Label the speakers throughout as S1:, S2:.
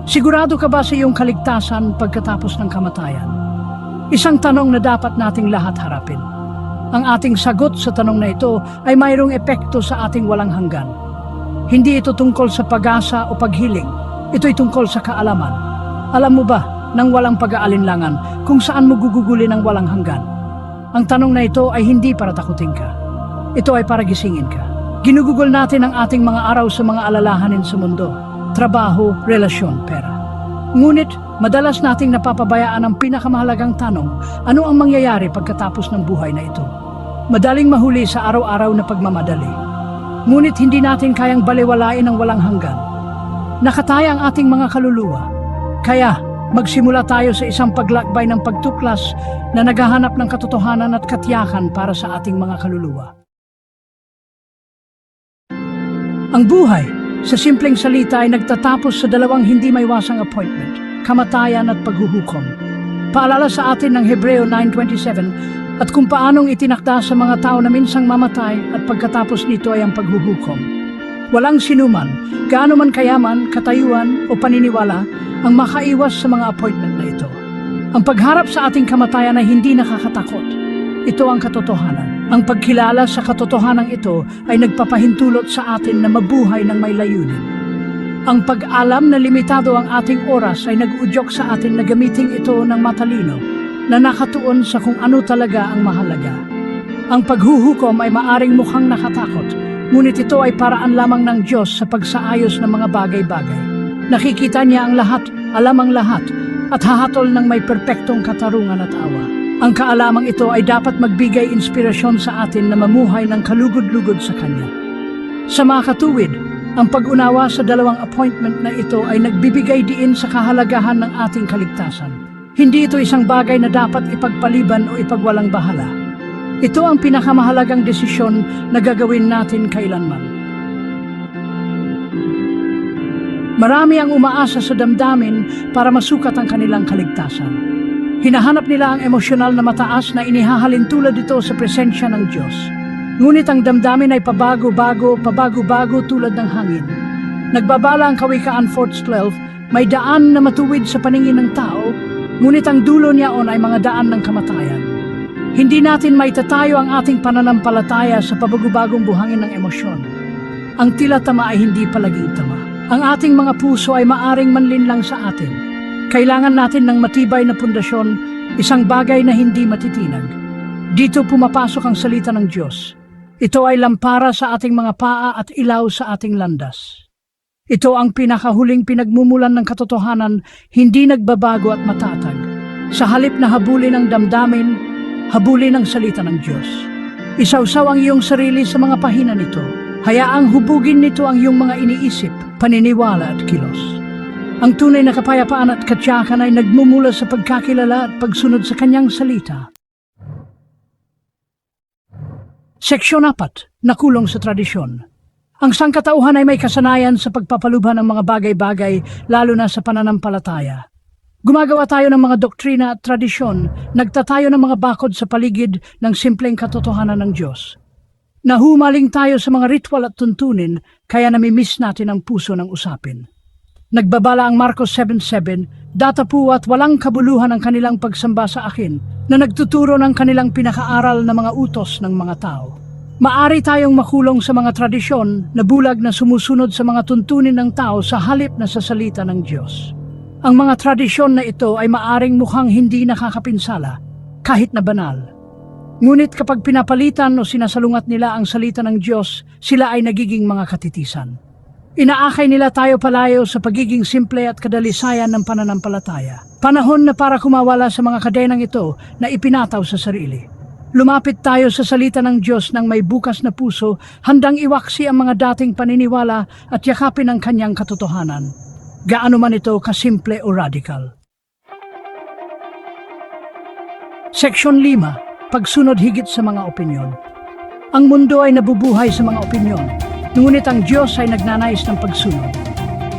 S1: Sigurado ka ba sa iyong kaligtasan pagkatapos ng kamatayan? Isang tanong na dapat nating lahat harapin. Ang ating sagot sa tanong na ito ay mayroong epekto sa ating walang hanggan. Hindi ito tungkol sa pag-asa o paghiling. Ito'y tungkol sa kaalaman. Alam mo ba, nang walang pag-aalinlangan, kung saan mo gugugulin ang walang hanggan? Ang tanong na ito ay hindi para takutin ka. Ito ay para gisingin ka. Ginugugol natin ang ating mga araw sa mga alalahanin sa mundo. Trabaho, relasyon, pera. Ngunit, madalas nating napapabayaan ang pinakamahalagang tanong, ano ang mangyayari pagkatapos ng buhay na ito? Madaling mahuli sa araw-araw na pagmamadali. Ngunit hindi natin kayang balewalain ang walang hanggan. Nakataya ang ating mga kaluluwa. Kaya, magsimula tayo sa isang paglakbay ng pagtuklas na naghahanap ng katotohanan at katiyakan para sa ating mga kaluluwa. Ang buhay, sa simpleng salita ay nagtatapos sa dalawang hindi maiwasang appointment, kamatayan at paghuhukom. Paalala sa atin ng Hebreo 9:27 at kung paanong itinakda sa mga tao na minsang mamatay at pagkatapos nito ay ang paghuhukom. Walang sinuman, gaano man kayaman, katayuan o paniniwala ang makaiwas sa mga appointment na ito. Ang pagharap sa ating kamatayan ay hindi nakakatakot. Ito ang katotohanan. Ang pagkilala sa katotohanan ito ay nagpapahintulot sa atin na mabuhay ng may layunin. Ang pag-alam na limitado ang ating oras ay nag-udyok sa atin na gamitin ito ng matalino na nakatuon sa kung ano talaga ang mahalaga. Ang paghuhukom ay maaring mukhang nakatakot, ngunit ito ay paraan lamang ng Diyos sa pagsaayos ng mga bagay-bagay. Nakikita niya ang lahat, alam ang lahat, at hahatol ng may perpektong katarungan at awa. Ang kaalamang ito ay dapat magbigay inspirasyon sa atin na mamuhay ng kalugod-lugod sa Kanya. Sa mga katuwid, ang pag-unawa sa dalawang appointment na ito ay nagbibigay diin sa kahalagahan ng ating kaligtasan. Hindi ito isang bagay na dapat ipagpaliban o ipagwalang bahala. Ito ang pinakamahalagang desisyon na gagawin natin kailanman. Marami ang umaasa sa damdamin para masukat ang kanilang kaligtasan. Hinahanap nila ang emosyonal na mataas na inihahalin tulad ito sa presensya ng Diyos. Ngunit ang damdamin ay pabago-bago tulad ng hangin. Nagbabala ang Kawikaan 4:12, may daan na matuwid sa paningin ng tao, ngunit ang dulo niyaon ay mga daan ng kamatayan. Hindi natin maitatayo ang ating pananampalataya sa pabago-bagong buhangin ng emosyon. Ang tila tama ay hindi palaging tama. Ang ating mga puso ay maaring manlinlang sa atin. Kailangan natin ng matibay na pundasyon, isang bagay na hindi matitinag. Dito pumapasok ang salita ng Diyos. Ito ay lampara sa ating mga paa at ilaw sa ating landas. Ito ang pinakahuling pinagmumulan ng katotohanan, hindi nagbabago at matatag. Sa halip na habulin ang damdamin, habulin ang salita ng Diyos. Isawsaw ang iyong sarili sa mga pahina nito. Hayaang hubugin nito ang iyong mga iniisip, paniniwala at kilos. Ang tunay na kapayapaan at katiyakan ay nagmumula sa pagkakilala at pagsunod sa Kanyang salita. Seksyon 4. Nakulong sa tradisyon. Ang sangkatauhan ay may kasanayan sa pagpapalubhan ng mga bagay-bagay, lalo na sa pananampalataya. Gumagawa tayo ng mga doktrina at tradisyon, nagtatayo ng mga bakod sa paligid ng simpleng katotohanan ng Diyos. Nahumaling tayo sa mga ritual at tuntunin, kaya namimiss natin ang puso ng usapin. Nagbabala ang Marcos 7:7, datapuat walang kabuluhan ang kanilang pagsamba sa akin, na nagtuturo ng kanilang pinakaaral na mga utos ng mga tao. Maari tayong makulong sa mga tradisyon na bulag na sumusunod sa mga tuntunin ng tao sa halip na sa salita ng Diyos. Ang mga tradisyon na ito ay maaring mukhang hindi nakakapinsala, kahit na banal. Ngunit kapag pinapalitan o sinasalungat nila ang salita ng Diyos, sila ay nagiging mga katitisan. Inaakay nila tayo palayo sa pagiging simple at kadalisayan ng pananampalataya. Panahon na para kumawala sa mga kadenang ito na ipinataw sa sarili. Lumapit tayo sa salita ng Diyos ng may bukas na puso, handang iwaksi ang mga dating paniniwala at yakapin ang Kanyang katotohanan. Gaano man ito kasimple o radical. Seksyon 5. Pagsunod higit sa mga opinyon. Ang mundo ay nabubuhay sa mga opinyon. Ngunit ang Diyos ay nagnanais ng pagsunod.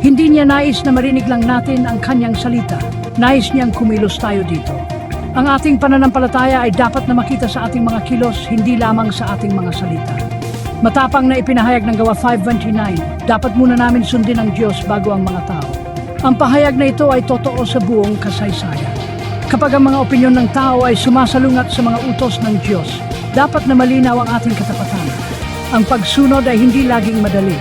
S1: Hindi niya nais na marinig lang natin ang Kanyang salita. Nais niyang kumilos tayo dito. Ang ating pananampalataya ay dapat na makita sa ating mga kilos, hindi lamang sa ating mga salita. Matapang na ipinahayag ng Gawa 5:29, dapat muna namin sundin ang Diyos bago ang mga tao. Ang pahayag na ito ay totoo sa buong kasaysayan. Kapag ang mga opinyon ng tao ay sumasalungat sa mga utos ng Diyos, dapat na malinaw ang ating katapatan. Ang pagsunod ay hindi laging madali.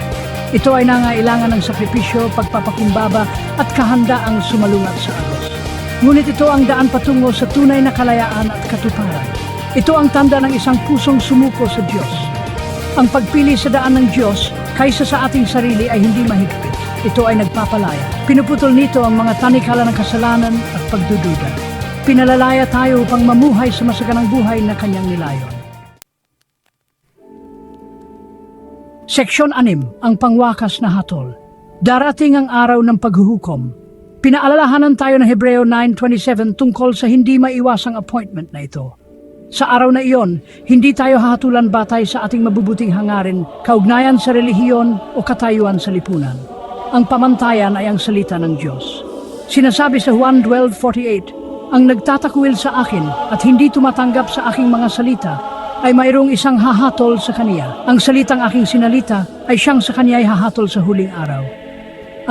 S1: Ito ay nangailangan ng sakripisyo, pagpapakumbaba at kahandaang sumalungat sa Diyos. Ngunit ito ang daan patungo sa tunay na kalayaan at katuparan. Ito ang tanda ng isang pusong sumuko sa Diyos. Ang pagpili sa daan ng Diyos kaysa sa ating sarili ay hindi mahigpit. Ito ay nagpapalaya. Pinuputol nito ang mga tanikala ng kasalanan at pagdududa. Pinalalaya tayo upang mamuhay sa masaganang buhay na kanyang nilayon. Seksyon 6, ang pangwakas na hatol. Darating ang araw ng paghuhukom. Pinaalalahanan tayo ng Hebreo 9:27 tungkol sa hindi maiwasang appointment na ito. Sa araw na iyon, hindi tayo hahatulan batay sa ating mabubuting hangarin, kaugnayan sa relihiyon o katayuan sa lipunan. Ang pamantayan ay ang salita ng Diyos. Sinasabi sa Juan 12:48, ang nagtatakwil sa akin at hindi tumatanggap sa aking mga salita ay mayroong isang hahatol sa kaniya. Ang salitang aking sinalita ay siyang sa kaniya ay hahatol sa huling araw.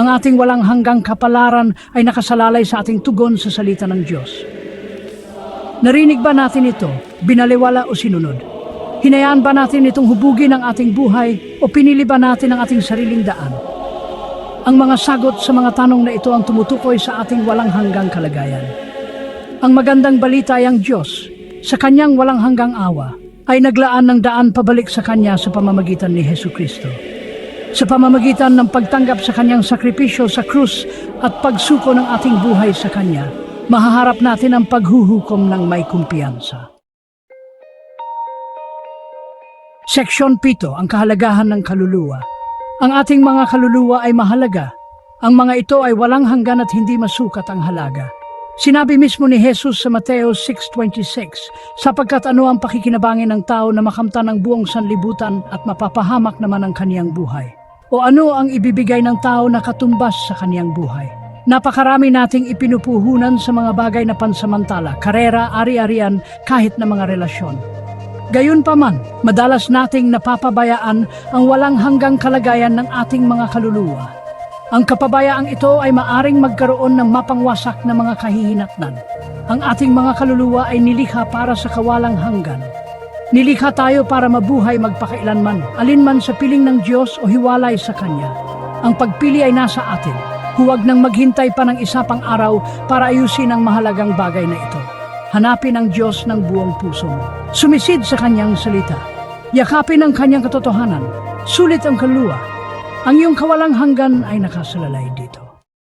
S1: Ang ating walang hanggang kapalaran ay nakasalalay sa ating tugon sa salita ng Diyos. Narinig ba natin ito, binaliwala o sinunod? Hinayaan ba natin itong hubugin ang ating buhay o pinili ba natin ang ating sariling daan? Ang mga sagot sa mga tanong na ito ang tumutukoy sa ating walang hanggang kalagayan. Ang magandang balita ay ang Diyos, sa kanyang walang hanggang awa, ay naglaan ng daan pabalik sa kanya sa pamamagitan ni Hesukristo. Sa pamamagitan ng pagtanggap sa kanyang sakripisyo sa krus at pagsuko ng ating buhay sa kanya, mahaharap natin ang paghuhukom ng may kumpiyansa. Seksyon 7, ang kahalagahan ng kaluluwa. Ang ating mga kaluluwa ay mahalaga. Ang mga ito ay walang hanggan at hindi masukat ang halaga. Sinabi mismo ni Jesus sa Mateo 6:26, sapagkat ano ang pakikinabangin ng tao na makamtan ng buong sanlibutan at mapapahamak naman ang kaniyang buhay? O ano ang ibibigay ng tao na katumbas sa kaniyang buhay? Napakarami nating ipinupuhunan sa mga bagay na pansamantala, karera, ari-arian, kahit na mga relasyon. Gayunpaman, madalas nating napapabayaan ang walang hanggang kalagayan ng ating mga kaluluwa. Ang kapabayaang ito ay maaring magkaroon ng mapangwasak na mga kahihinatnan. Ang ating mga kaluluwa ay nilikha para sa kawalang hanggan. Nilikha tayo para mabuhay magpakailanman, alinman sa piling ng Diyos o hiwalay sa Kanya. Ang pagpili ay nasa atin. Huwag nang maghintay pa ng isa pang araw para ayusin ang mahalagang bagay na ito. Hanapin ang Diyos ng buong puso mo. Sumisid sa Kanyang salita. Yakapin ang Kanyang katotohanan. Sulit ang kaluluwa. Ang iyong kawalang hanggan ay nakasalalay dito.